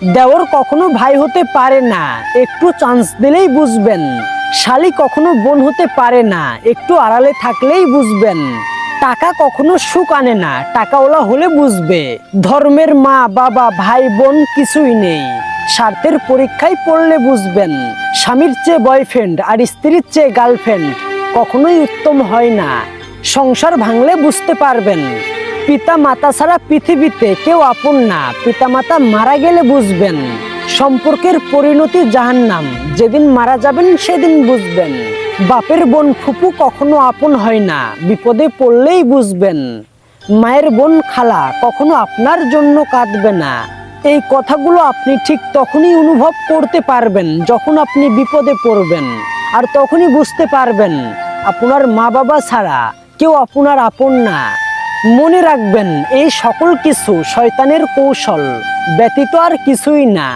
দেওর কখনো ভাই হতে পারে না, একটু চান্স দিলেই বুঝবেন। শালি কখনো বোন হতে পারে না, একটু আড়ালে থাকলেই বুঝবেন। টাকা কখনো সুখ আনে না, টাকাওয়ালা হলে বুঝবে। ধর্মের মা বাবা ভাই বোন কিছুই নেই, স্বার্থের পরীক্ষায় পড়লে বুঝবেন। স্বামীর চেয়ে বয়ফ্রেন্ড আর স্ত্রীর চেয়ে গার্লফ্রেন্ড কখনোই উত্তম হয় না, সংসার ভাঙলে বুঝতে পারবেন। পিতা মাতা ছাড়া পৃথিবীতে কেউ আপন না, পিতা মাতা মারা গেলে বুঝবেন। সম্পর্কের পরিণতি জাহান্নাম, যেদিন মারা যাবেন সেদিন বুঝবেন। বাপের বোন ফুপু কখনো আপন হয় না, বিপদে পড়লেই বুঝবেন। মায়ের বোন খালা কখনো আপনার জন্য কাঁদবে না। এই কথাগুলো আপনি ঠিক তখনই অনুভব করতে পারবেন যখন আপনি বিপদে পড়বেন, আর তখনই বুঝতে পারবেন আপনার মা বাবা ছাড়া কেউ আপনার আপন না। মনে রাখবেন, এই সকল কিছু শয়তানের কৌশল ব্যতীত আর কিছুই না।